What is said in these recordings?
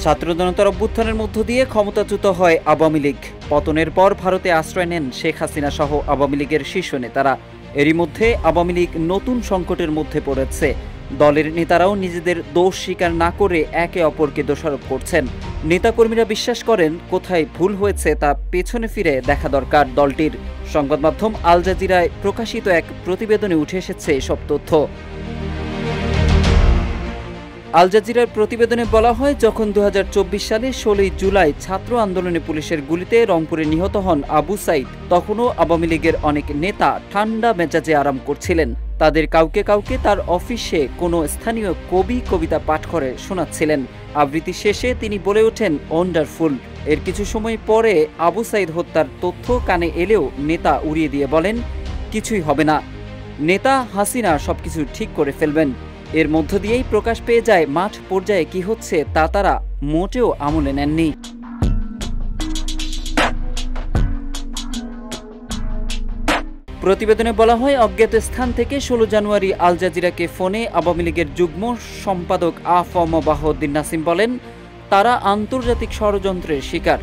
ছাত্র জনতার অভ্যুত্থানের মধ্য দিয়ে ক্ষমতাচ্যুত হয় আওয়ামী লীগ। পতনের পর ভারতে আশ্রয় নেন শেখ হাসিনা সহ আওয়ামী লীগের শীর্ষ নেতারা। এরই মধ্যে আওয়ামী লীগ নতুন সংকটের মধ্যে পড়েছে। দলের নেতারাও নিজেদের দোষ স্বীকার না করে একে অপরকে দোষারোপ করছেন। নেতাকর্মীরা বিশ্বাস করেন কোথায় ভুল হয়েছে তা পেছনে ফিরে দেখা দরকার দলটির। সংবাদ মাধ্যম আল জাজিরায় প্রকাশিত এক প্রতিবেদনে উঠে এসেছে এসব তথ্য। আল জাজিরার প্রতিবেদনে বলা হয়, যখন 2024 সালে 16 জুলাই ছাত্র আন্দোলনে পুলিশের গুলিতে রংপুরে নিহত হন আবু সাইদ, তখনও আওয়ামী লীগের অনেক নেতা ঠান্ডা মেজাজে আরাম করছিলেন। তাদের কাউকে কাউকে তার অফিসে কোনো স্থানীয় কবি কবিতা পাঠ করে শোনাচ্ছিলেন। আবৃত্তি শেষে তিনি বলে ওঠেন, ওয়ান্ডারফুল। এর কিছু সময় পরে আবু সাইদ হত্যার তথ্য কানে এলেও নেতা উড়িয়ে দিয়ে বলেন, কিছুই হবে না, নেতা হাসিনা সবকিছু ঠিক করে ফেলবেন। এর মধ্য দিয়েই প্রকাশ পেয়ে যায় মাঠ পর্যায়ে কি হচ্ছে তা তারা মোটেও আমলে নেননি। প্রতিবেদনে বলা হয়, অজ্ঞাত স্থান থেকে 16 জানুয়ারি আল জাজিরাকে ফোনে আওয়ামী লীগের যুগ্ম সম্পাদক আ.ফ.ম. বাহাউদ্দিন নাসিম বলেন, তারা আন্তর্জাতিক ষড়যন্ত্রের শিকার,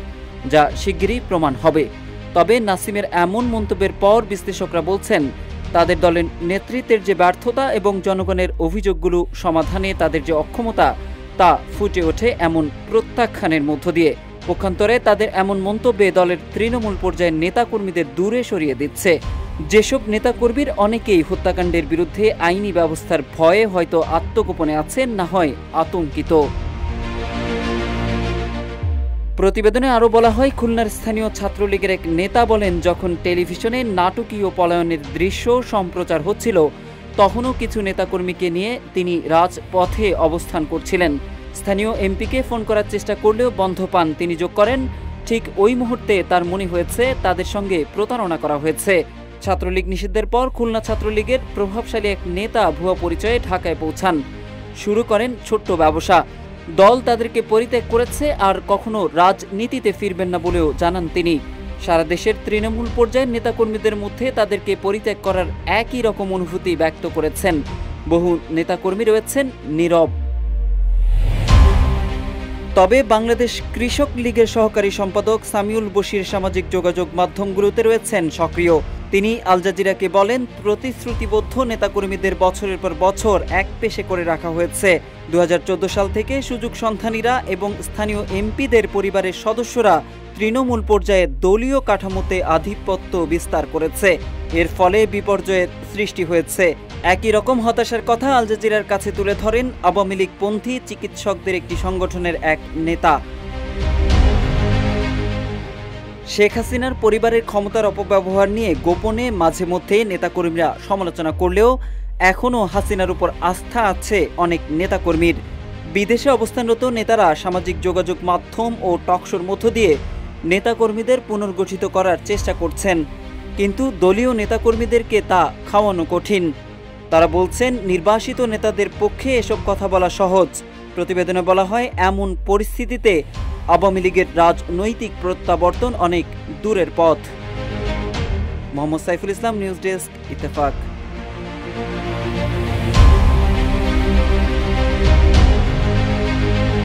যা শিগগিরই প্রমাণ হবে। তবে নাসিমের এমন মন্তব্যের পর বিশ্লেষকরা বলছেন, তাদের দলের নেতৃত্বের যে ব্যর্থতা এবং জনগণের অভিযোগগুলো সমাধানে তাদের যে অক্ষমতা তা ফুটে ওঠে এমন প্রত্যাখ্যানের মধ্য দিয়ে। পক্ষান্তরে তাদের এমন মন্তব্যে দলের তৃণমূল পর্যায়ের নেতাকর্মীদের দূরে সরিয়ে দিচ্ছে। যেসব নেতাকর্মীর অনেকেই হত্যাকাণ্ডের বিরুদ্ধে আইনি ব্যবস্থার ভয়ে হয়তো আত্মগোপনে আছেন, না হয় আতঙ্কিত। প্রতিবেদনে আরও বলা হয়, খুলনার স্থানীয় ছাত্রলীগের এক নেতা বলেন, যখন টেলিভিশনে নাটকীয় পলায়নের দৃশ্য সম্প্রচার হচ্ছিল, তখনও কিছু নেতাকর্মীকে নিয়ে তিনি রাজপথে অবস্থান করছিলেন। স্থানীয় এমপিকে ফোন করার চেষ্টা করলেও বন্ধ পান। তিনি যোগ করেন, ঠিক ওই মুহূর্তে তার মনে হয়েছে তাদের সঙ্গে প্রতারণা করা হয়েছে। ছাত্রলীগ নিষিদ্ধের পর খুলনা ছাত্রলীগের প্রভাবশালী এক নেতা ভুয়া পরিচয়ে ঢাকায় পৌঁছান, শুরু করেন ছোট্ট ব্যবসা। দল তাদেরকে পরিত্যাগ করেছে আর কখনো রাজনীতিতে ফিরবেন না বলেও জানান তিনি। সারা দেশের তৃণমূল পর্যায়ের নেতাকর্মীদের মধ্যে তাদেরকে পরিত্যাগ করার একই রকম অনুভূতি ব্যক্ত করেছেন। বহু নেতাকর্মী রয়েছেন নীরব। তবে বাংলাদেশ কৃষক লীগের সহকারী সম্পাদক সামিউল বশির সামাজিক যোগাযোগ মাধ্যমগুলোতে রয়েছেন সক্রিয়। তিনি আল জাজিরাকে বলেন, প্রতিশ্রুতিবদ্ধ নেতাকর্মীদের বছরের পর বছর এক পেশে করে রাখা হয়েছে। 2014 সাল থেকে সুযোগ সন্ধানীরা এবং স্থানীয় এমপিদের পরিবারের সদস্যরা তৃণমূল পর্যায়ে দলীয় কাঠামোতে আধিপত্য বিস্তার করেছে। এর ফলে বিপর্যয়ের সৃষ্টি হয়েছে। একই রকম হতাশার কথা আল জাজিরার কাছে তুলে ধরেন আওয়ামী লীগপন্থী চিকিৎসকদের একটি সংগঠনের এক নেতা। শেখ হাসিনার পরিবারের ক্ষমতার অপব্যবহার নিয়ে গোপনে মাঝে মধ্যে নেতাকর্মীরা সমালোচনা করলেও এখনও হাসিনার উপর আস্থা আছে অনেক নেতাকর্মীর। বিদেশে অবস্থানরত নেতারা সামাজিক যোগাযোগ মাধ্যম ও টকশোর মধ্য দিয়ে নেতাকর্মীদের পুনর্গঠিত করার চেষ্টা করছেন, কিন্তু দলীয় নেতাকর্মীদেরকে তা খাওয়ানো কঠিন। তারা বলছেন, নির্বাসিত নেতাদের পক্ষে এসব কথা বলা সহজ। প্রতিবেদনে বলা হয়, এমন পরিস্থিতিতে আওয়ামী লীগের রাজনৈতিক প্রত্যাবর্তন অনেক দূরের পথ। Mohammad Saiful Islam, news desk, Ittefaq.